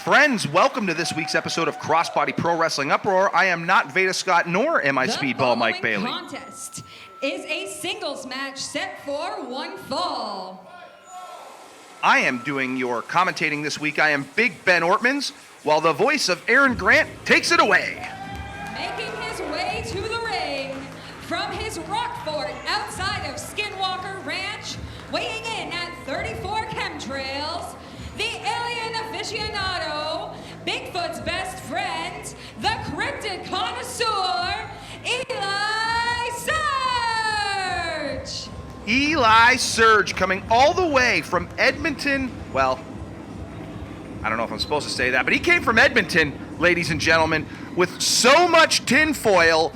Friends, welcome to this week's episode of Crossbody Pro Wrestling Uproar. I am not Veda Scott, nor am I Speedball Mike Bailey. The contest is a singles match set for one fall. I am doing your commentating this week. I am Big Ben Ortmanns, while the voice of Aaron Grant takes it away. Making his way to the ring from his rock fort outside of Skinwalker Ranch, weighing in at 34 chemtrails, the alien aficionado, Bigfoot's best friend, the cryptid connoisseur, Eli Surge! Eli Surge coming all the way from Edmonton. Well, I don't know if I'm supposed to say that, but he came from Edmonton, ladies and gentlemen, with so much tinfoil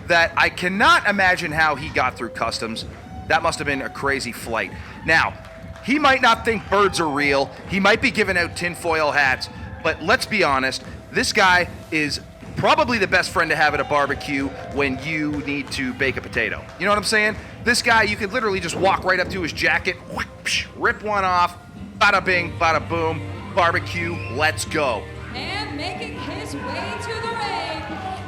that I cannot imagine how he got through customs. That must have been a crazy flight. Now, he might not think birds are real. He might be giving out tinfoil hats, but let's be honest, this guy is probably the best friend to have at a barbecue when you need to bake a potato. You know what I'm saying? This guy, you could literally just walk right up to his jacket, rip one off, bada bing, bada boom, barbecue, let's go. And making his way to the ring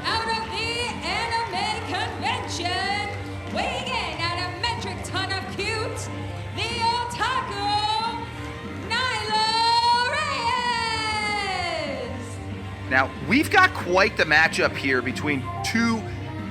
out of the anime convention, weighing in at a metric ton of cute, the otaku, Nilo Reyes! Now, we've got quite the matchup here between two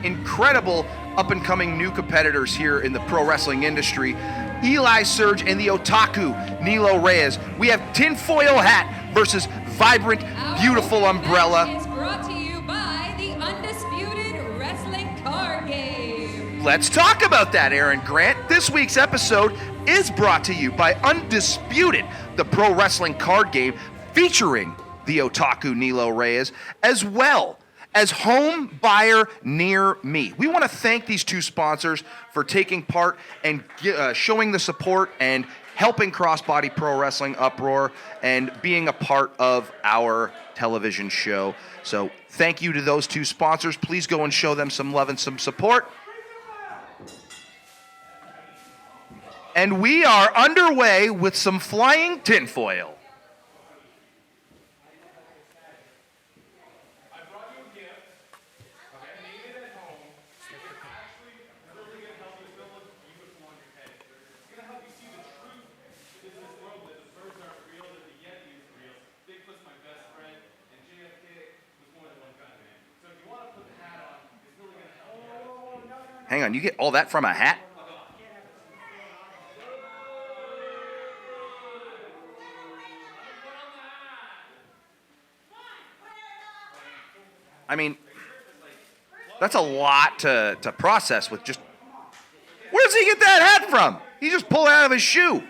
incredible up-and-coming new competitors here in the pro wrestling industry. Eli Surge and the otaku, Nilo Reyes. We have tinfoil hat versus vibrant, beautiful umbrella. Is brought to you by the Undisputed Wrestling Card Game. Let's talk about that, Aaron Grant. This week's episode is brought to you by Undisputed, the pro wrestling card game featuring the otaku Nilo Reyes, as well as Home Buyer Near Me. We want to thank these two sponsors for taking part and showing the support and helping Crossbody Pro Wrestling Uproar and being a part of our television show. So thank you to those two sponsors. Please go and show them some love and some support. And we are underway with some flying tinfoil. Hang on, you get all that from a hat? I mean, that's a lot to process with just... Where does he get that hat from? He just pulled it out of his shoe.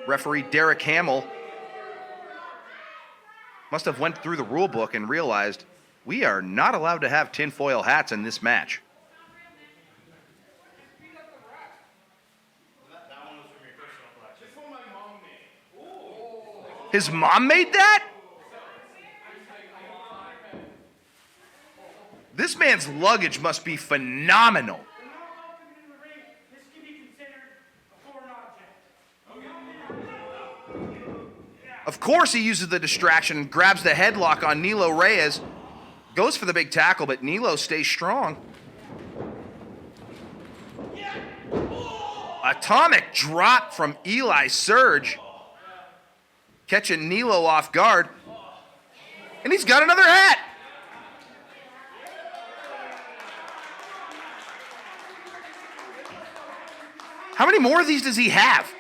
Referee Derek Hamill must have went through the rule book and realized we are not allowed to have tinfoil hats in this match. His mom made that? This man's luggage must be phenomenal. Of course he uses the distraction and grabs the headlock on Nilo Reyes. Goes for the big tackle, but Nilo stays strong. Atomic drop from Eli Surge. Catching Nilo off guard. And he's got another hat. How many more of these does he have?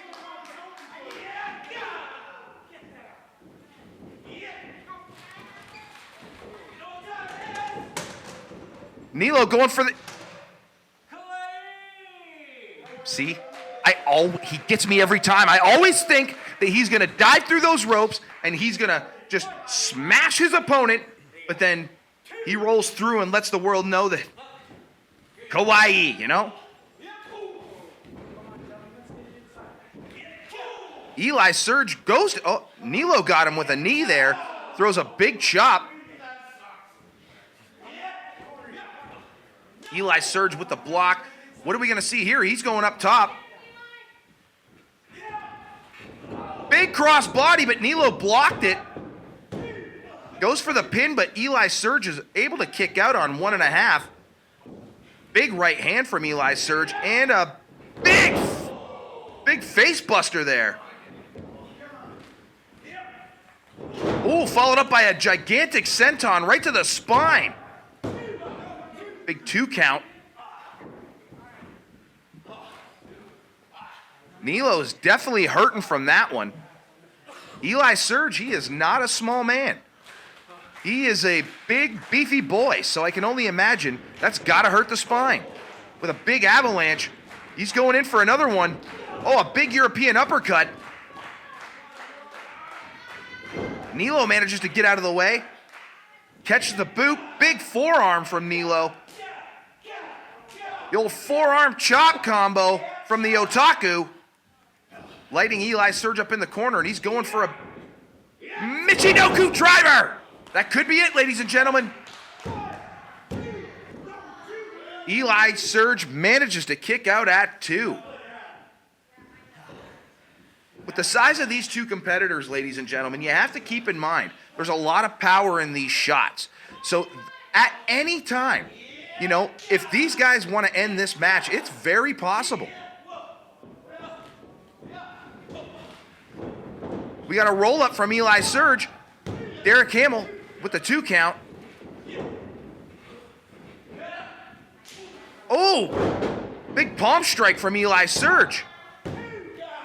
Nilo going for the... See? He gets me every time. I always think that he's going to dive through those ropes and he's going to just smash his opponent, but then he rolls through and lets the world know that kawaii, you know? Eli Surge goes to, oh, Nilo got him with a knee there. Throws a big chop. Eli Surge with the block. What are we going to see here? He's going up top. Big cross body, but Nilo blocked it. Goes for the pin, but Eli Surge is able to kick out on 1.5. Big right hand from Eli Surge, and a big face buster there. Ooh, followed up by a gigantic senton right to the spine. Big 2 count. Nilo's definitely hurting from that one. Eli Surge, he is not a small man. He is a big, beefy boy, so I can only imagine that's got to hurt the spine. With a big avalanche, he's going in for another one. Oh, a big European uppercut. Nilo manages to get out of the way. Catches the boot. Big forearm from Nilo. The old forearm chop combo from the Otaku. Lighting Eli Surge up in the corner, and he's going for a Michinoku driver. That could be it, ladies and gentlemen. Eli Surge manages to kick out at 2. With the size of these two competitors, ladies and gentlemen, you have to keep in mind there's a lot of power in these shots. So at any time, you know, if these guys want to end this match, it's very possible. We got a roll up from Eli Surge. Derek Hamill with the 2 count. Oh, big palm strike from Eli Surge.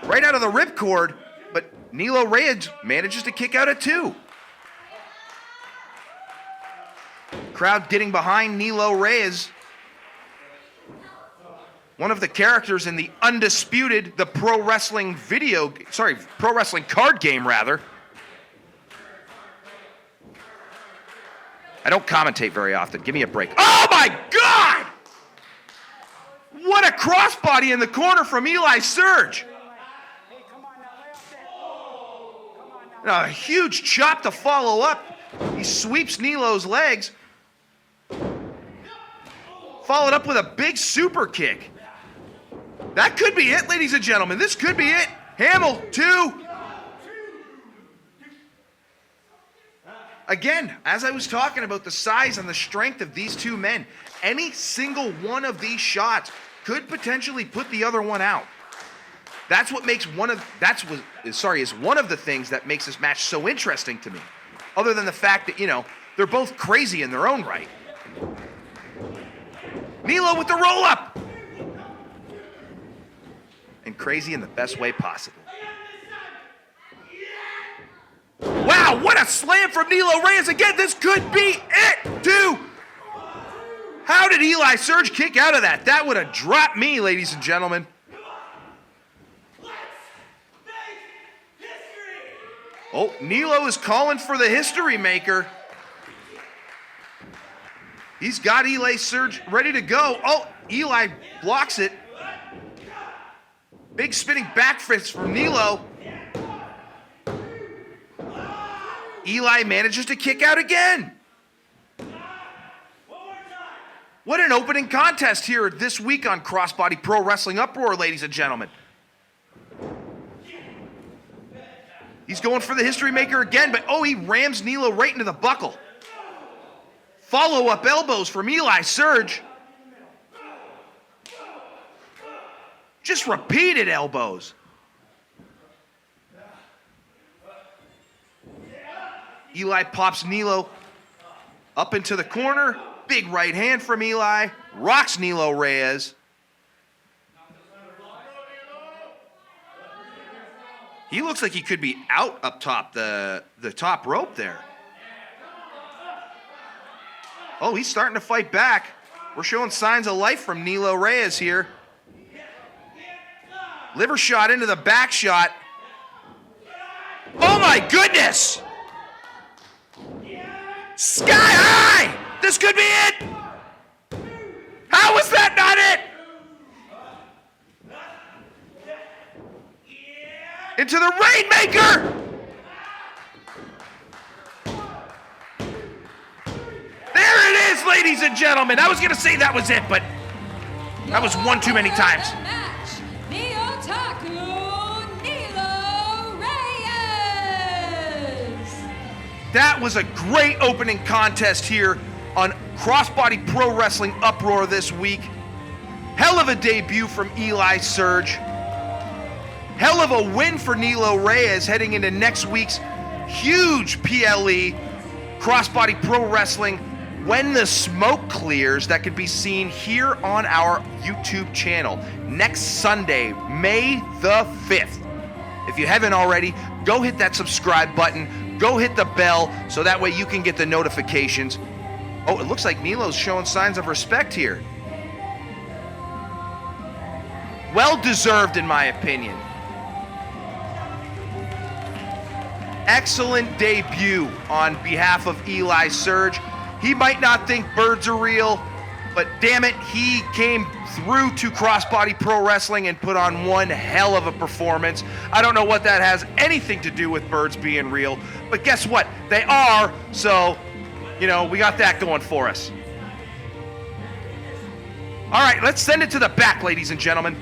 Right out of the ripcord, but Nilo Reyes manages to kick out at 2. Crowd getting behind Nilo Reyes. One of the characters in the Undisputed, the pro wrestling card game, rather. I don't commentate very often. Give me a break. Oh my God! What a crossbody in the corner from Eli Surge. A huge chop to follow up. He sweeps Nilo's legs. Followed up with a big super kick. That could be it, ladies and gentlemen. This could be it. Hamill, 2. Again, as I was talking about the size and the strength of these two men, any single one of these shots could potentially put the other one out. That's what makes is one of the things that makes this match so interesting to me. Other than the fact that, you know, they're both crazy in their own right. Nilo with the roll up. And crazy in the best way possible. Wow, what a slam from Nilo Reyes again. This could be it, too. How did Eli Surge kick out of that? That would have dropped me, ladies and gentlemen. Oh, Nilo is calling for the history maker. He's got Eli Surge ready to go. Oh, Eli blocks it. Big spinning back fist from Nilo. Eli manages to kick out again. What an opening contest here this week on Crossbody Pro Wrestling Uproar, ladies and gentlemen. He's going for the history maker again, but oh, he rams Nilo right into the buckle. Follow-up elbows from Eli Surge. Just repeated elbows. Eli pops Nilo up into the corner. Big right hand from Eli. Rocks Nilo Reyes. He looks like he could be out up top the top rope there. Oh, he's starting to fight back. We're showing signs of life from Nilo Reyes here. Liver shot into the back shot. Oh my goodness! Sky high! This could be it! How was that not it? into the Rainmaker. There it is, ladies and gentlemen. I was going to say that was it, but that was one too many times. Match, the Otaku Nilo Reyes. That was a great opening contest here on Crossbody Pro Wrestling Uproar this week. Hell of a debut from Eli Surge. Hell of a win for Nilo Reyes heading into next week's huge PLE Crossbody Pro Wrestling When the Smoke Clears that can be seen here on our YouTube channel next Sunday, May the 5th. If you haven't already, go hit that subscribe button, go hit the bell so that way you can get the notifications. Oh, it looks like Nilo's showing signs of respect here. Well deserved, in my opinion. Excellent debut on behalf of Eli Surge. He might not think birds are real, but damn it, he came through to Crossbody Pro Wrestling and put on one hell of a performance. I don't know what that has anything to do with birds being real, but guess what? They are, so, you know, we got that going for us. All right, let's send it to the back, ladies and gentlemen.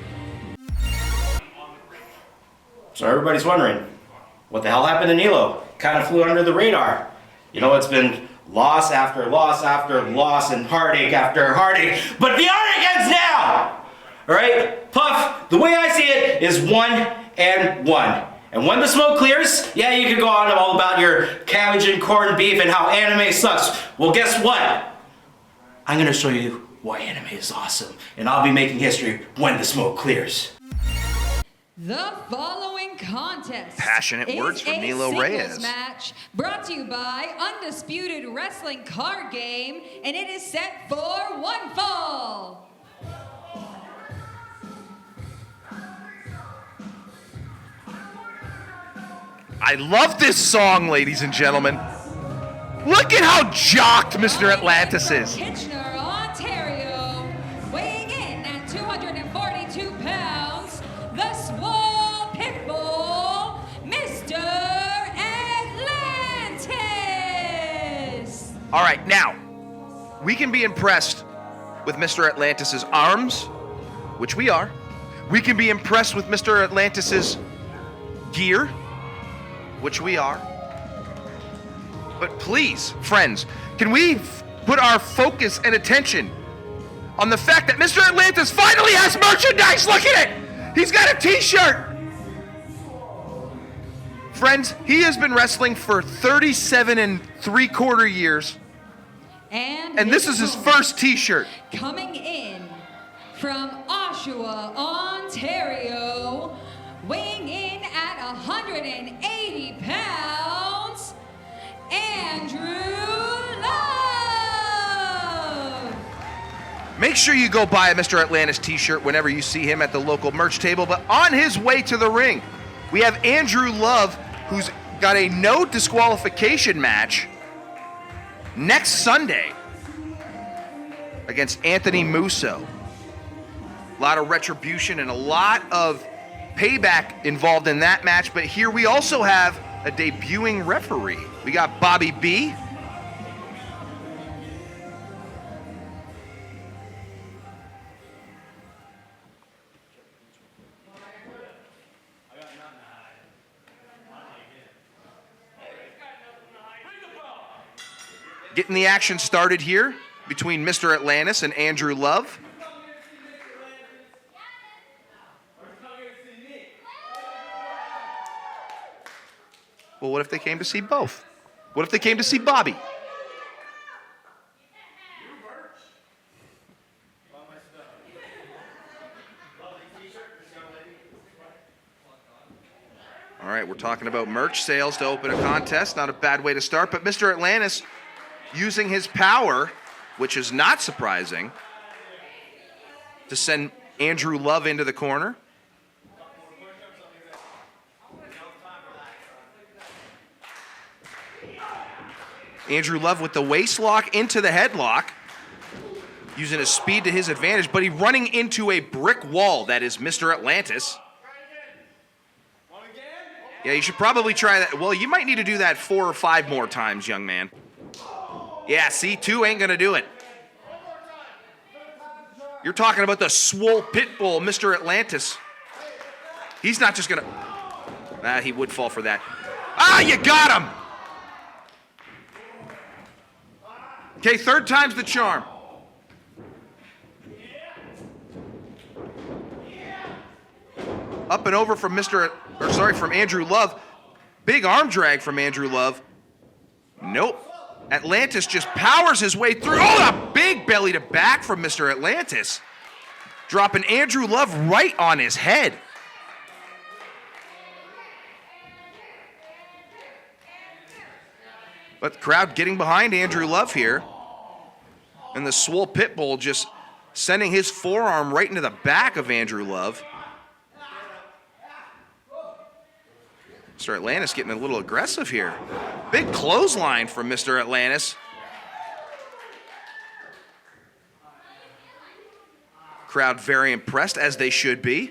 So everybody's wondering, what the hell happened to Nilo? Kind of flew under the radar. You know, it's been loss after loss after loss and heartache after heartache, but the heartache ends now! Alright? Puff, the way I see it is 1 and 1. And when the smoke clears, yeah, you can go on all about your cabbage and corned beef and how anime sucks. Well, guess what? I'm gonna show you why anime is awesome, and I'll be making history when the smoke clears. The following contest Passionate words from Nilo is a Reyes. singles match brought to you by Undisputed Wrestling Card Game, and it is set for one fall. I love this song, ladies and gentlemen. Look at how jocked Mr. Atlantis is. Kitchener, Ontario, weighing in at 242 pounds, the swole pitbull, Mr. Atlantis. All right, now, we can be impressed with Mr. Atlantis's arms, which we are. We can be impressed with Mr. Atlantis's gear, which we are. But please, friends, can we put our focus and attention on the fact that Mr. Atlantis finally has merchandise? Look at it! He's got a t-shirt! Friends, he has been wrestling for 37 3/4 years. And this is his first t-shirt. Coming in from Oshawa, Ontario, weighing in at 180 pounds, Andrew Love. Make sure you go buy a Mr. Atlantis t-shirt whenever you see him at the local merch table. But on his way to the ring, we have Andrew Love, who's got a no disqualification match next Sunday against Anthony Musso. A lot of retribution and a lot of payback involved in that match, but here we also have a debuting referee. We got Bobby B. Getting the action started here between Mr. Atlantis and Andrew Love. Well, what if they came to see both? What if they came to see Bobby? All right, we're talking about merch sales to open a contest. Not a bad way to start, but Mr. Atlantis using his power, which is not surprising, to send Andrew Love into the corner. Andrew Love with the waist lock into the headlock, using his speed to his advantage, but he's running into a brick wall that is Mr. Atlantis. Yeah, you should probably try that. Well, you might need to do that 4 or 5 more times, young man. Yeah, see, 2 ain't gonna do it. You're talking about the swole pit bull, Mr. Atlantis. He's not just gonna... he would fall for that. Ah, you got him! Okay, 3rd time's the charm. Up and over from from Andrew Love. Big arm drag from Andrew Love. Nope. Atlantis just powers his way through. Oh, a big belly to back from Mr. Atlantis. Dropping Andrew Love right on his head. But the crowd getting behind Andrew Love here. And the swole pit bull just sending his forearm right into the back of Andrew Love. Mr. Atlantis getting a little aggressive here. Big clothesline from Mr. Atlantis. Crowd very impressed, as they should be.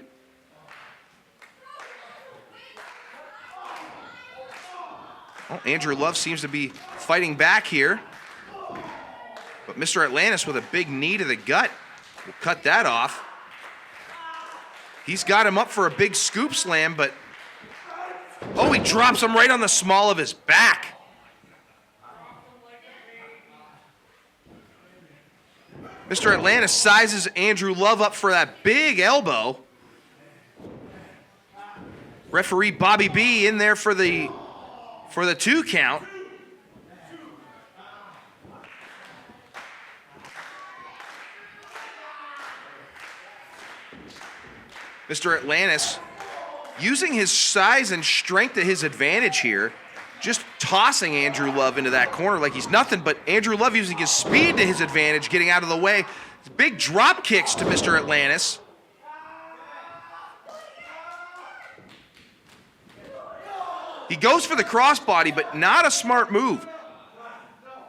Well, Andrew Love seems to be fighting back here. But Mr. Atlantis with a big knee to the gut will cut that off. He's got him up for a big scoop slam, but... oh, he drops him right on the small of his back. Mr. Atlantis sizes Andrew Love up for that big elbow. Referee Bobby B in there for the 2 count. Mr. Atlantis using his size and strength to his advantage here, just tossing Andrew Love into that corner like he's nothing, but Andrew Love using his speed to his advantage, getting out of the way. Big drop kicks to Mr. Atlantis. He goes for the crossbody, but not a smart move.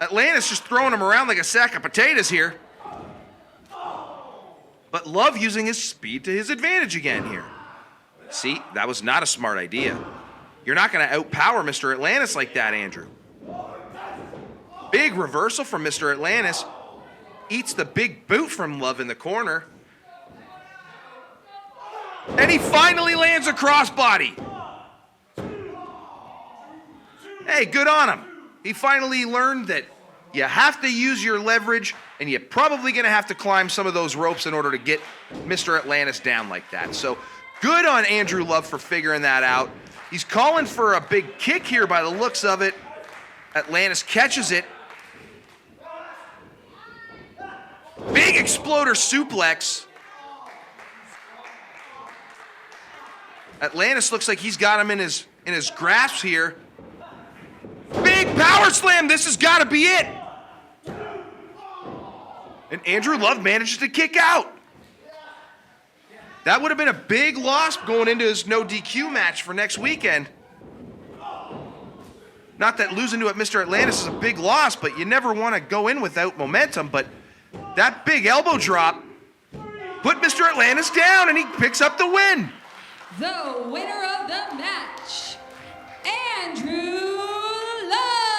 Atlantis just throwing him around like a sack of potatoes here. But Love using his speed to his advantage again here. See, that was not a smart idea. You're not going to outpower Mr. Atlantis like that, Andrew. Big reversal from Mr. Atlantis. Eats the big boot from Love in the corner. And he finally lands a crossbody. Hey, good on him. He finally learned that you have to use your leverage, and you're probably going to have to climb some of those ropes in order to get Mr. Atlantis down like that. So good on Andrew Love for figuring that out. He's calling for a big kick here by the looks of it. Atlantis catches it. Big exploder suplex. Atlantis looks like he's got him in his grasp here. Big power slam. This has got to be it. And Andrew Love manages to kick out. That would have been a big loss going into his no DQ match for next weekend. Not that losing to Mr. Atlantis is a big loss, but you never want to go in without momentum. But that big elbow drop put Mr. Atlantis down, and he picks up the win. The winner of the match, Andrew Love.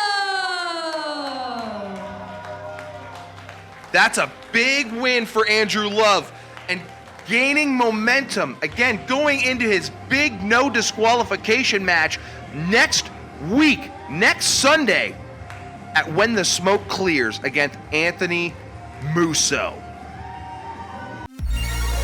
That's a big win for Andrew Love. And gaining momentum, again, going into his big no disqualification match next week, next Sunday, at When the Smoke Clears against Anthony Musso.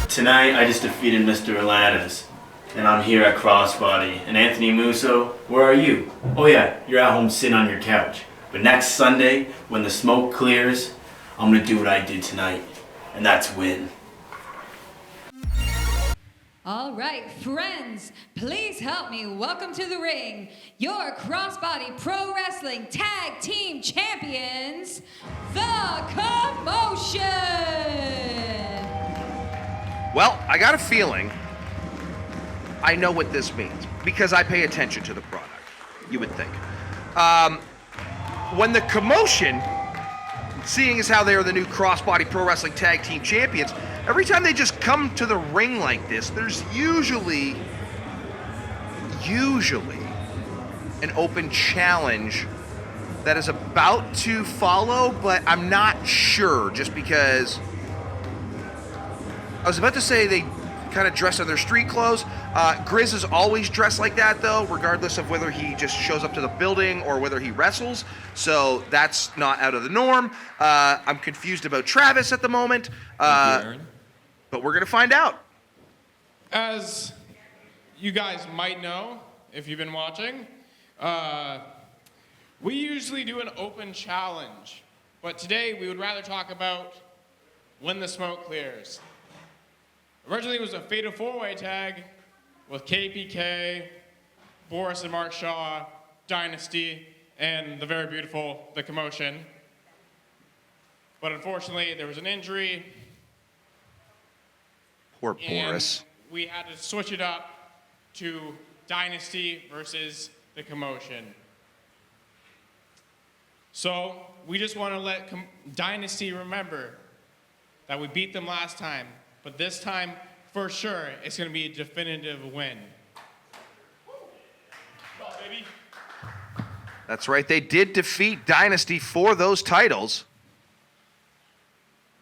Tonight, I just defeated Mr. Atlantis, and I'm here at Crossbody. And Anthony Musso, where are you? Oh yeah, you're at home sitting on your couch. But next Sunday, when the smoke clears, I'm gonna do what I did tonight, and that's win. All right, friends, please help me welcome to the ring your Crossbody Pro Wrestling Tag Team Champions, the Commotion. Well, I got a feeling I know what this means because I pay attention to the product, you would think. When the Commotion, seeing as how they are the new Crossbody Pro Wrestling Tag Team Champions, every time they just come to the ring like this, there's usually an open challenge that is about to follow, but I'm not sure, just because I was about to say they kind of dress in their street clothes. Grizz is always dressed like that, though, regardless of whether he just shows up to the building or whether he wrestles. So that's not out of the norm. I'm confused about Travis at the moment, Thank you, Aaron. but we're going to find out. As you guys might know, if you've been watching, we usually do an open challenge, but today we would rather talk about when the smoke clears. Originally it was a fatal four-way tag with KPK, Boris and Mark Shaw, Dynasty, and the very beautiful The Commotion. But unfortunately there was an injury. Poor And Boris. we had to switch it up to Dynasty versus The Commotion. So we just want to let Dynasty remember that we beat them last time, but this time, for sure, it's going to be a definitive win. Go, baby. That's right, they did defeat Dynasty for those titles.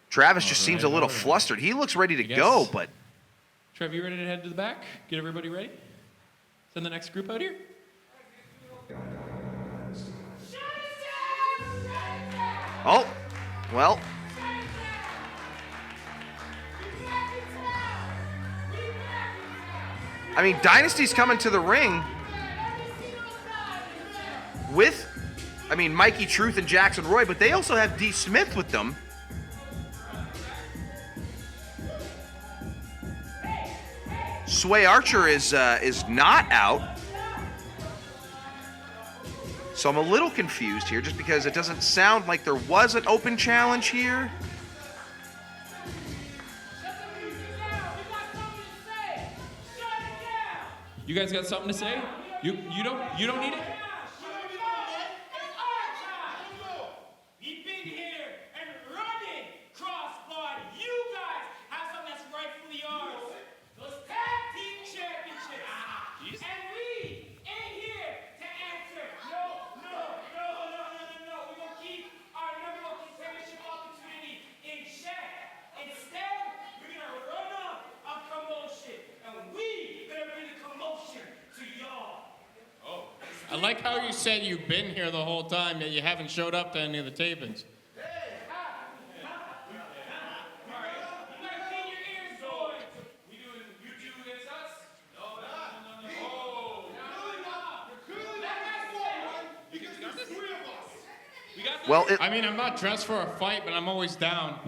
Travis just seems a little flustered. He looks ready to go, but Trev, you ready to head to the back? Get everybody ready? Send the next group out here? oh, well. I mean, Dynasty's coming to the ring with, Mikey Truth and Jackson Roy, but they also have D. Smith with them. Sway Archer is not out. So I'm a little confused here just because it doesn't sound like there was an open challenge here. You guys got something to say? You don't need it? We've been here and running crossbody. You guys have something that's rightfully yours. Those tag team championships. And we ain't here to answer. No. We're going to keep our number one contendership opportunity in check. Instead, we're going to run up a commotion. And we going to bring the commotion to y'all. I like how you said you've been here the whole time, yet you haven't showed up to any of the tapings. Well, I'm not dressed for a fight, but I'm always down.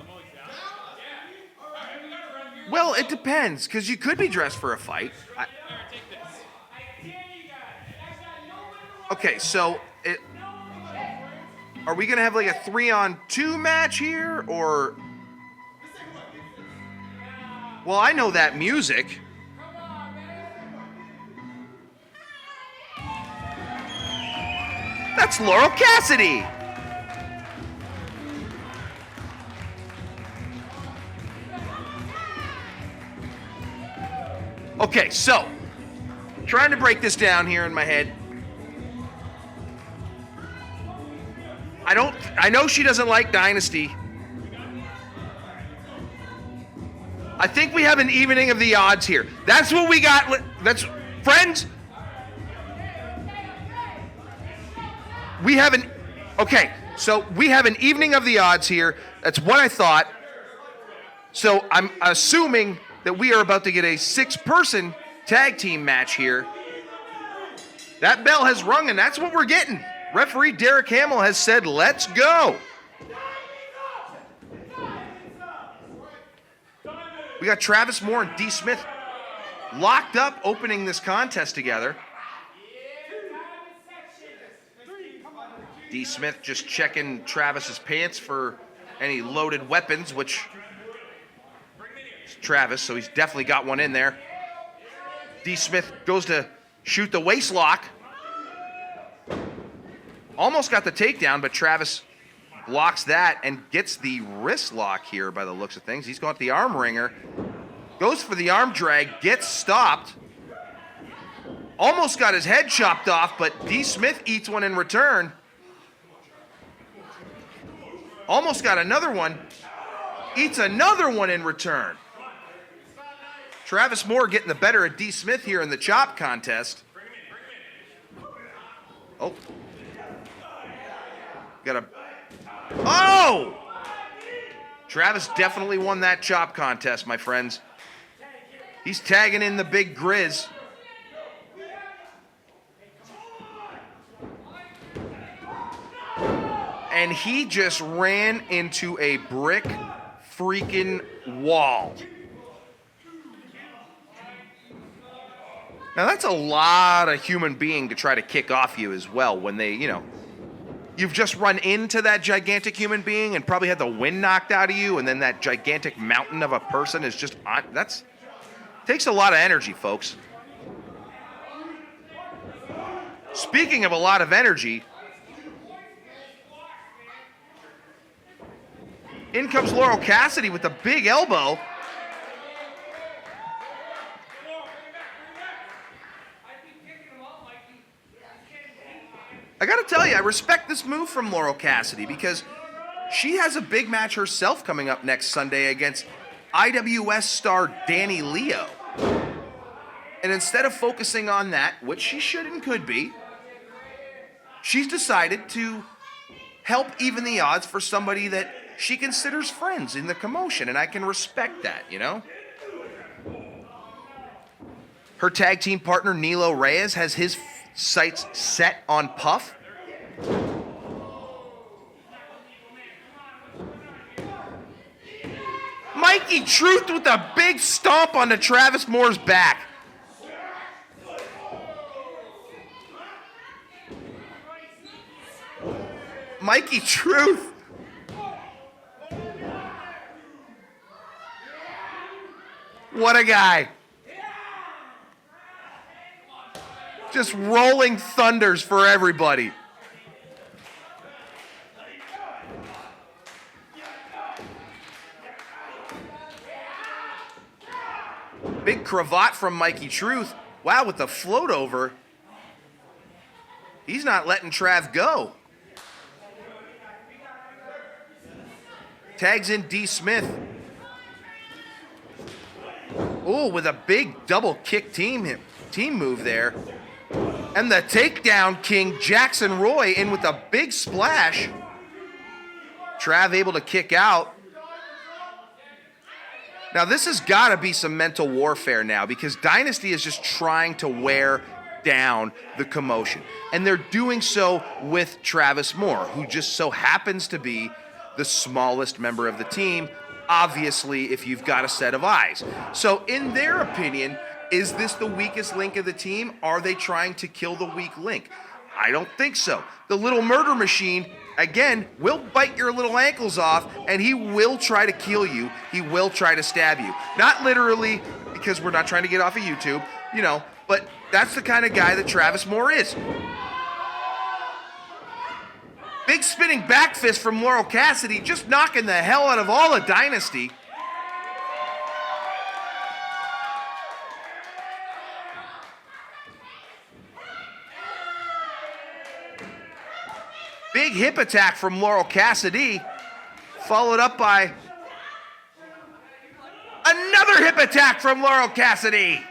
well, it depends, because you could be dressed for a fight. Okay, so are we gonna have like a 3-on-2 match here, or? Well, I know that music. That's Laurel CassieD. Okay, so trying to break this down here in my head. I know she doesn't like Dynasty. I think we have an evening of the odds here. That's what we got. That's friends. We have an so we have an evening of the odds here. That's what I thought. So I'm assuming that we are about to get a 6-person tag team match here. That bell has rung, and that's what we're getting. Referee Derek Hamill has said, let's go. We got Travis Moore and D. Smith locked up opening this contest together. D. Smith just checking Travis's pants for any loaded weapons, which is Travis, so he's definitely got one in there. D. Smith goes to shoot the waist lock. Almost got the takedown, but Travis blocks that and gets the wrist lock here by the looks of things. He's going to the arm wringer. Goes for the arm drag, gets stopped. Almost got his head chopped off, but D. Smith eats one in return. Almost got another one. Eats another one in return. Travis Moore getting the better of D. Smith here in the chop contest. Oh. Got a... Oh! Travis definitely won that chop contest, my friends. He's tagging in the big Grizz. And he just ran into a brick freaking wall. Now that's a lot of human being to try to kick off you as well when they, you've just run into that gigantic human being and probably had the wind knocked out of you, and then that gigantic mountain of a person is just on. Takes a lot of energy, folks. Speaking of a lot of energy, in comes Laurel CassieD with a big elbow. I gotta tell you, I respect this move from Laurel CassieD because she has a big match herself coming up next Sunday against IWS star Nilo. And instead of focusing on that, which she should and could be, she's decided to help even the odds for somebody that she considers friends in the Commotion, and I can respect that, Her tag team partner, Nilo Reyes, has his sights set on Puff. Mikey Truth with a big stomp onto Travis Moore's back. Mikey Truth. What a guy. Just rolling thunders for everybody. Big cravat from Mikey Truth. Wow, with the float over. He's not letting Trav go. Tags in D. Smith. Oh, with a big double kick team move there. And the takedown king, Jackson Roy, in with a big splash. Trav able to kick out. Now, this has got to be some mental warfare now because Dynasty is just trying to wear down the Commotion. And they're doing so with Travis Moore, who just so happens to be the smallest member of the team, obviously, if you've got a set of eyes. So, in their opinion, is this the weakest link of the team? Are they trying to kill the weak link? I don't think so. The little murder machine, again, will bite your little ankles off, and he will try to kill you. He will try to stab you. Not literally, because we're not trying to get off of YouTube, but that's the kind of guy that Travis Moore is. Big spinning back fist from Laurel CassieD, just knocking the hell out of all of Dynasty. Big hip attack from Laurel CassieD, followed up by another hip attack from Laurel CassieD.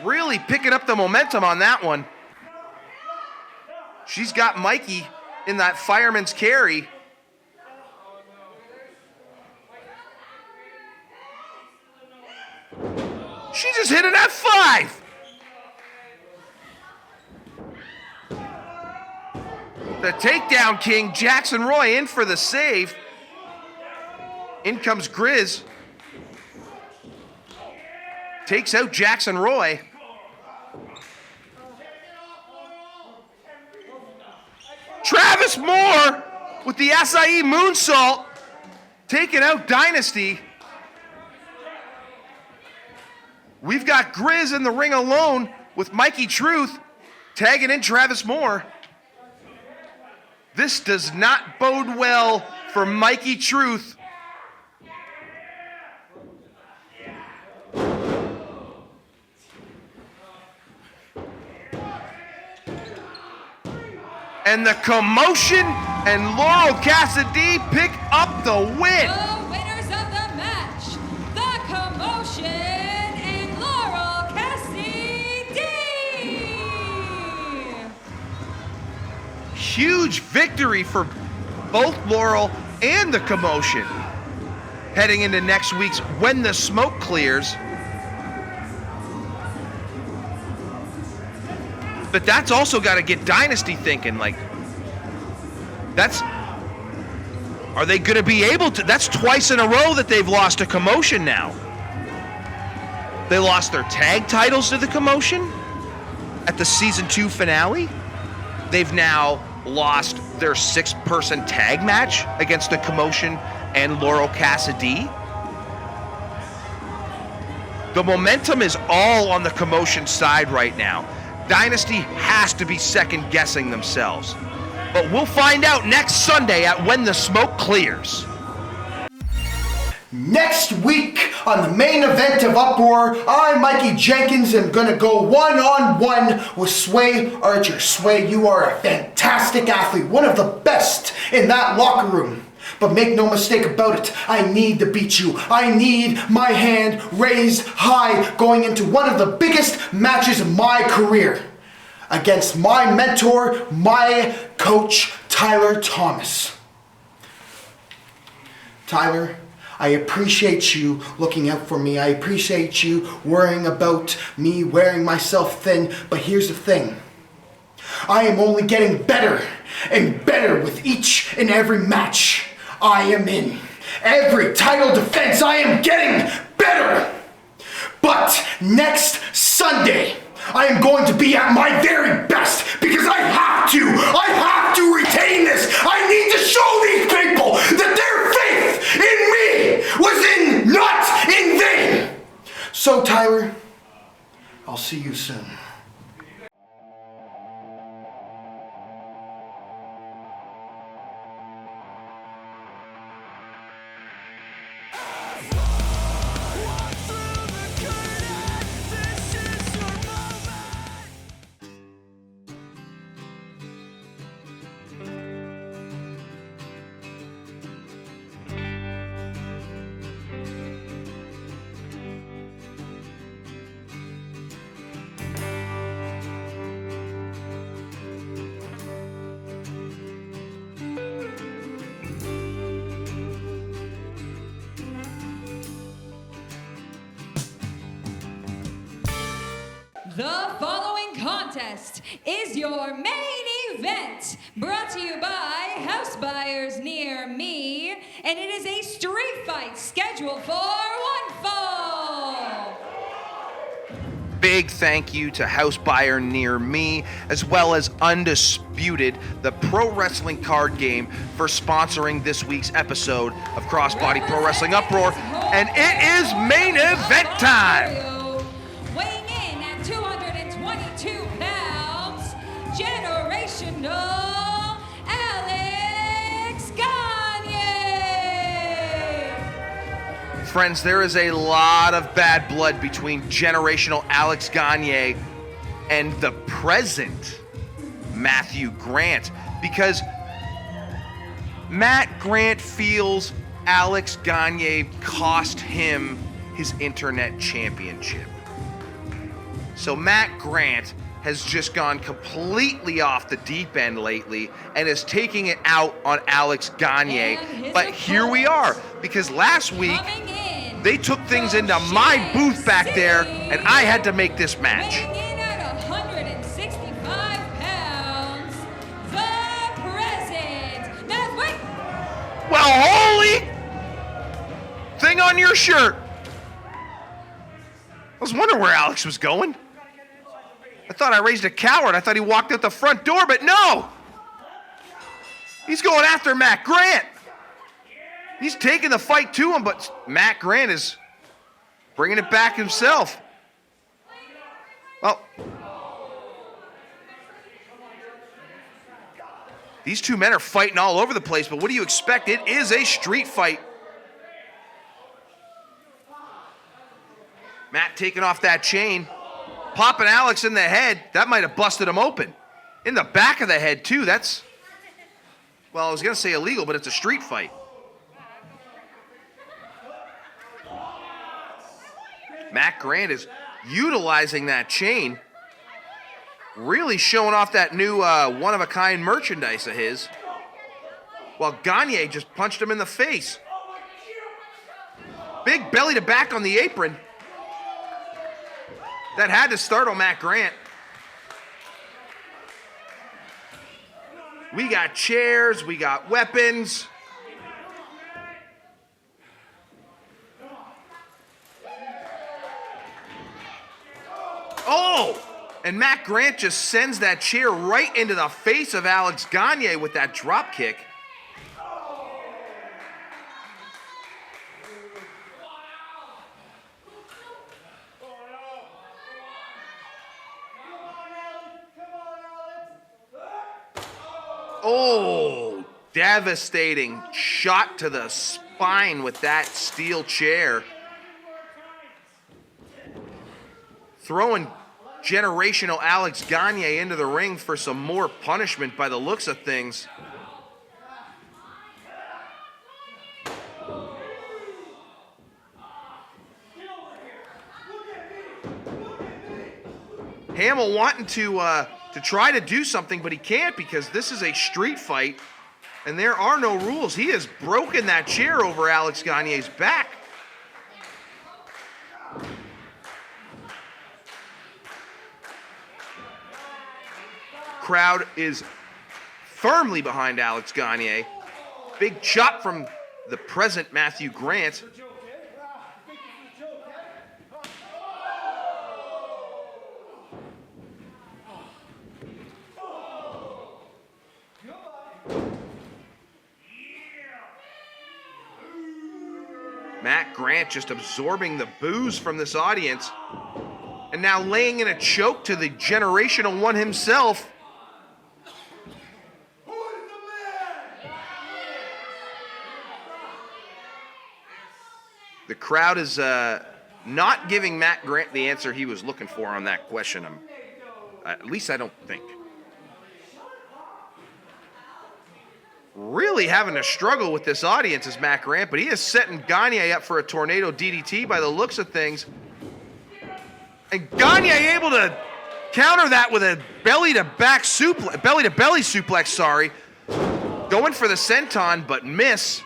Really picking up the momentum on that one. She's got Mikey in that fireman's carry. She just hit an F5. The takedown king, Jackson Roy, in for the save. In comes Grizz. Takes out Jackson Roy. Travis Moore with the acai moonsault, taking out Dynasty. We've got Grizz in the ring alone with Mikey Truth tagging in Travis Moore. This does not bode well for Mikey Truth. And the Commotion and Laurel CassieD pick up the win. The winners of the match, the Commotion and Laurel CassieD. Huge victory for both Laurel and the Commotion. Heading into next week's When the Smoke Clears. But that's also got to get Dynasty thinking, like, are they going to be able to? That's twice in a row that they've lost to Commotion now. They lost their tag titles to the Commotion at the season 2 finale. They've now lost their 6-person tag match against the Commotion and Laurel CassieD. The momentum is all on the Commotion side right now. Dynasty has to be second guessing themselves. But we'll find out next Sunday at When the Smoke Clears. Next week on the main event of Uproar, I, Mikey Jenkins, am going to go one-on-one with Sway Archer. Sway, you are a fantastic athlete, one of the best in that locker room. But make no mistake about it, I need to beat you. I need my hand raised high going into one of the biggest matches of my career against my mentor, my coach, Tyler Thomas. Tyler, I appreciate you looking out for me. I appreciate you worrying about me wearing myself thin. But here's the thing. I am only getting better and better with each and every match I am in. Every title defense, I am getting better. But next Sunday, I am going to be at my very best because I have to retain this. I need to show these people that their faith in me was not in vain. So Tyler, I'll see you soon. The following contest is your main event, brought to you by House Buyers Near Me, and it is a street fight scheduled for one fall. Big thank you to House Buyer Near Me, as well as Undisputed, the pro wrestling card game, for sponsoring this week's episode of Crossbody Pro Wrestling Uproar, and it is main event time. Weighing in at 222 pounds, generational Alex Gagne. Friends, there is a lot of bad blood between generational Alex Gagne and the present Matthew Grant, because Matt Grant feels Alex Gagne cost him his internet championship. So Matt Grant has just gone completely off the deep end lately and is taking it out on Alex Gagne. But here we are, because last week they took things into my booth back there and I had to make this match. Weighing in at 165 pounds, the present Matt. Well, holy thing on your shirt. I was wondering where Alex was going. I thought I raised a coward. I thought he walked out the front door, but no. He's going after Matt Grant. He's taking the fight to him, but Matt Grant is bringing it back himself. Well, these two men are fighting all over the place, but what do you expect? It is a street fight. Matt taking off that chain, popping Alex in the head. That might have busted him open. In the back of the head, too. That's, well, I was going to say illegal, but it's a street fight. Matt Grant is utilizing that chain. Really showing off that new one-of-a-kind merchandise of his. While Gagne just punched him in the face. Big belly to back on the apron. That had to startle Matt Grant. We got chairs, we got weapons. Oh! And Matt Grant just sends that chair right into the face of Alex Gagne with that drop kick. Oh, devastating shot to the spine with that steel chair. Throwing generational Alex Gagne into the ring for some more punishment by the looks of things. Hamill wanting to try to do something, but he can't because this is a street fight and there are no rules. He has broken that chair over Alex Gagne's back. Crowd is firmly behind Alex Gagne. Big chop from the present Matthew Grant. Matt Grant just absorbing the boos from this audience and now laying in a choke to the generational one himself. The crowd is not giving Matt Grant the answer he was looking for on that question. At least I don't think. Really having a struggle with this audience is Matt Grant, but he is setting Gagne up for a tornado DDT by the looks of things. And Gagne able to counter that with a belly-to-belly suplex, sorry. Going for the senton, but miss.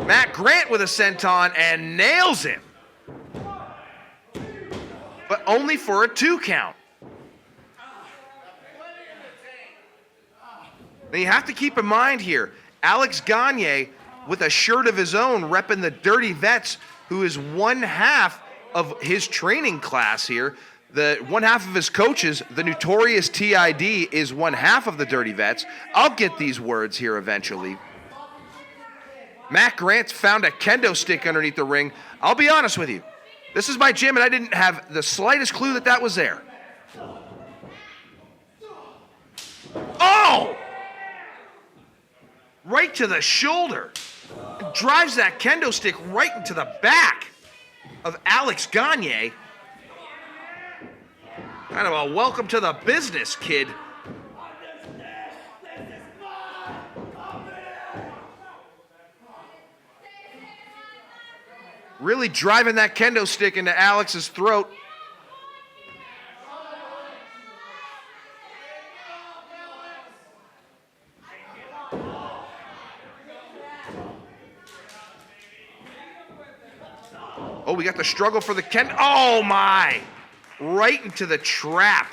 Matt Grant with a senton and nails him. But only for a 2 count. Now you have to keep in mind here, Alex Gagne with a shirt of his own repping the Dirty Vets, who is one half of his training class here. The one half of his coaches, the notorious TID, is one half of the Dirty Vets. I'll get these words here eventually. Matt Grant's found a kendo stick underneath the ring. I'll be honest with you. This is my gym, and I didn't have the slightest clue that that was there. Oh! Right to the shoulder. Drives that kendo stick right into the back of Alex Gagne. Kind of a welcome to the business, kid. Really driving that kendo stick into Alex's throat. Oh, we got the struggle for the kendo. Oh, my. Right into the trap.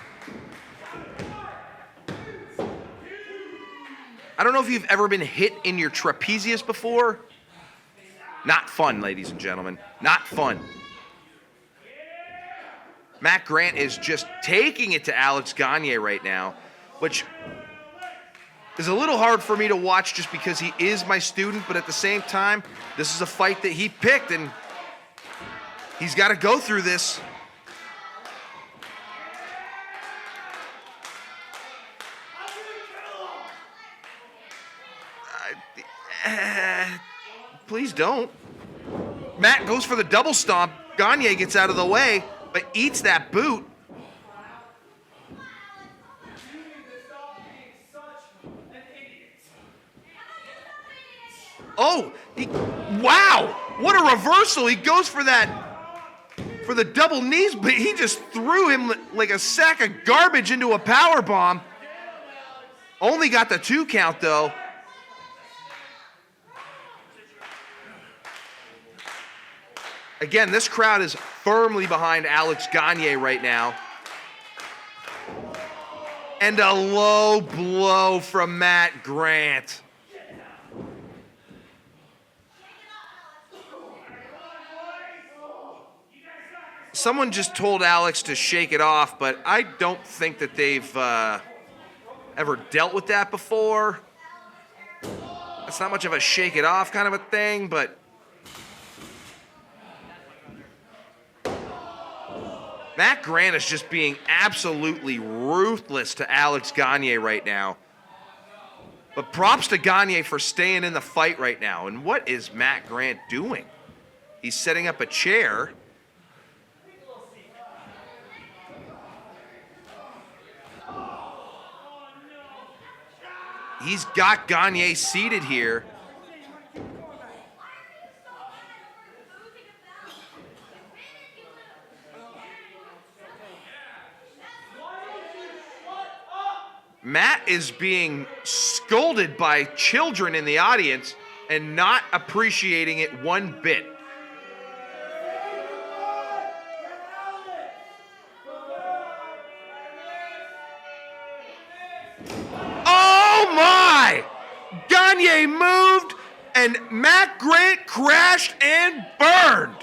I don't know if you've ever been hit in your trapezius before. Not fun, ladies and gentlemen. Not fun. Matt Grant is just taking it to Alex Gagne right now, which is a little hard for me to watch just because he is my student, but at the same time, this is a fight that he picked, and he's got to go through this. Please don't. Matt goes for the double stomp. Gagne gets out of the way, but eats that boot. Oh, wow! What a reversal! He goes for the double knees, but he just threw him like a sack of garbage into a power bomb. Only got the 2 count though. Again, this crowd is firmly behind Alex Gagne right now. And a low blow from Matt Grant. Someone just told Alex to shake it off, but I don't think that they've ever dealt with that before. It's not much of a shake it off kind of a thing, but Matt Grant is just being absolutely ruthless to Alex Gagne right now. But props to Gagne for staying in the fight right now. And what is Matt Grant doing? He's setting up a chair. He's got Gagne seated here. Matt is being scolded by children in the audience and not appreciating it one bit. Oh my! Gagne moved and Matt Grant crashed and burned.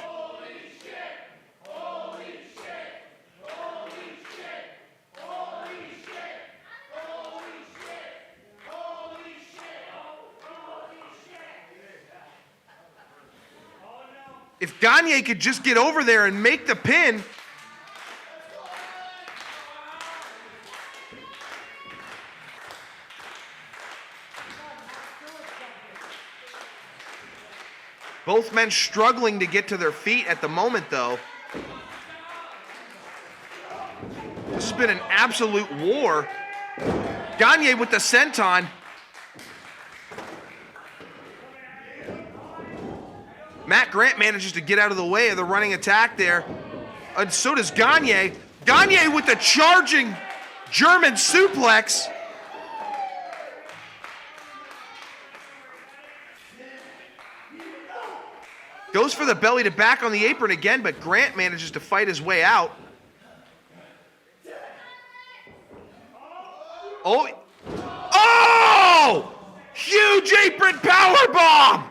If Gagne could just get over there and make the pin. Both men struggling to get to their feet at the moment, though. This has been an absolute war. Gagne with the senton. Matt Grant manages to get out of the way of the running attack there. And so does Gagne. Gagne with the charging German suplex. Goes for the belly to back on the apron again, but Grant manages to fight his way out. Oh! Oh! Huge apron powerbomb!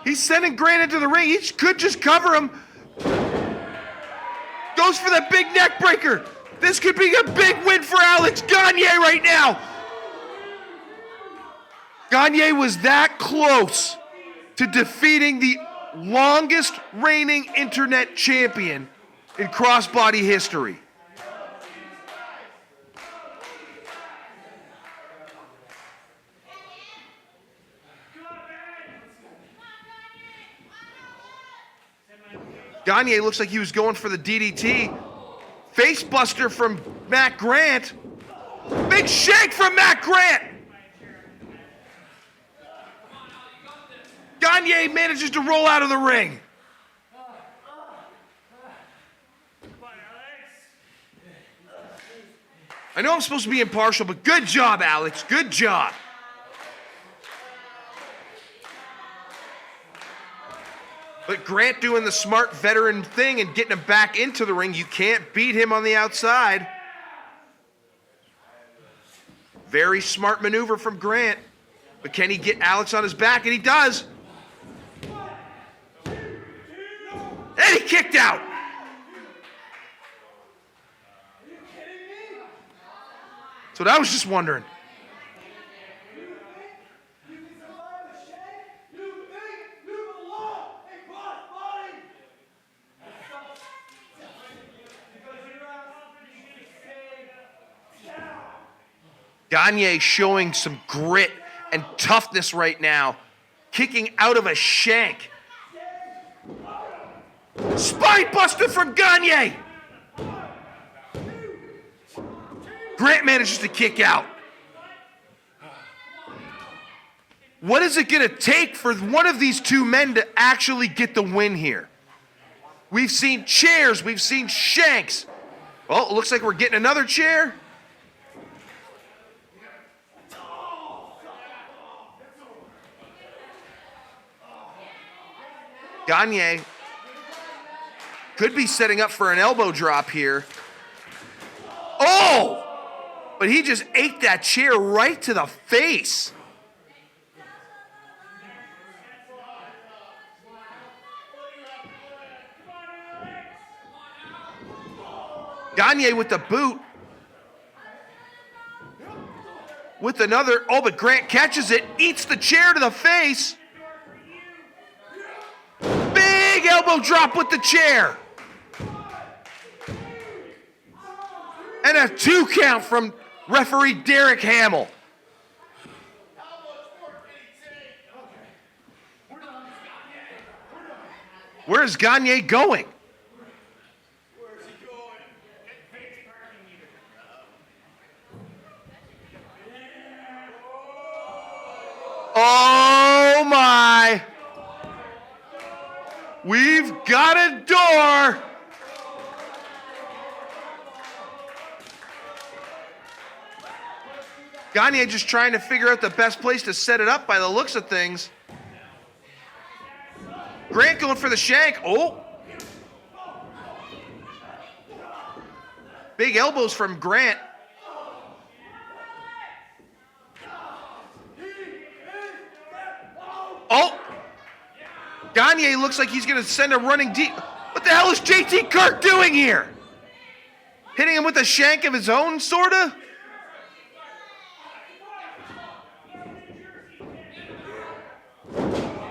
He's sending Grant into the ring. He could just cover him. Goes for the big neck breaker. This could be a big win for Alex Gagne right now. Gagne was that close to defeating the longest reigning internet champion in crossbody history. Gagne looks like he was going for the DDT. Facebuster from Matt Grant. Big shake from Matt Grant. Gagne manages to roll out of the ring. I know I'm supposed to be impartial, but good job, Alex. Good job. But Grant doing the smart veteran thing and getting him back into the ring. You can't beat him on the outside. Very smart maneuver from Grant. But can he get Alex on his back? And he does. And he kicked out. That's what I was just wondering. Gagne showing some grit and toughness right now, kicking out of a shank. Spine buster from Gagne. Grant manages to kick out. What is it going to take for one of these two men to actually get the win here? We've seen chairs. We've seen shanks. Well, it looks like we're getting another chair. Gagne could be setting up for an elbow drop here. Oh! But he just ate that chair right to the face. Gagne with the boot. With another, oh, but Grant catches it, eats the chair to the face. Big elbow drop with the chair. And a 2 count from referee Derek Hamill. Where's Gagne going? Oh my! We've got a door! Gagne just trying to figure out the best place to set it up by the looks of things. Grant going for the shank. Oh! Big elbows from Grant. Oh! Gagne looks like he's going to send a running deep. What the hell is JT Kirk doing here? Hitting him with a shank of his own, sorta?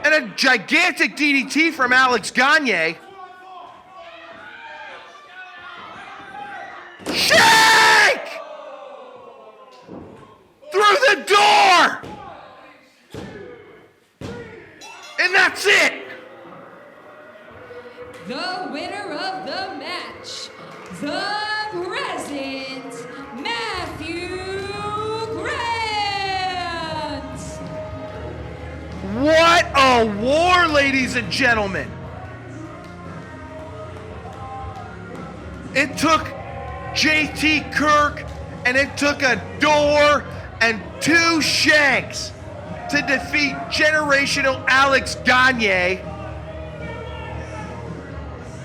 And a gigantic DDT from Alex Gagne. Shank! Through the door! And that's it! The winner of the match, the present Matthew Grant. What a war, ladies and gentlemen. It took JT Kirk and it took a door and 2 shanks to defeat generational Alex Gagne.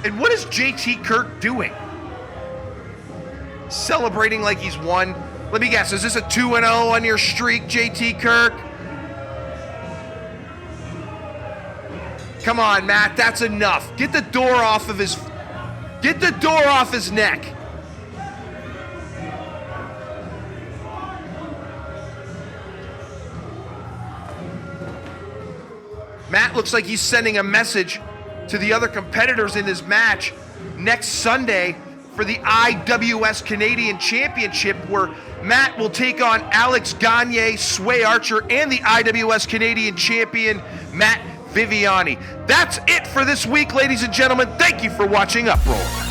And what is JT Kirk doing? Celebrating like he's won. Let me guess, is this a 2-0 on your streak, JT Kirk? Come on, Matt, that's enough. Get the door off of his neck. Matt looks like he's sending a message to the other competitors in this match next Sunday for the IWS Canadian Championship, where Matt will take on Alex Gagne, Sway Archer, and the IWS Canadian Champion, Matt Viviani. That's it for this week, ladies and gentlemen. Thank you for watching Uproar.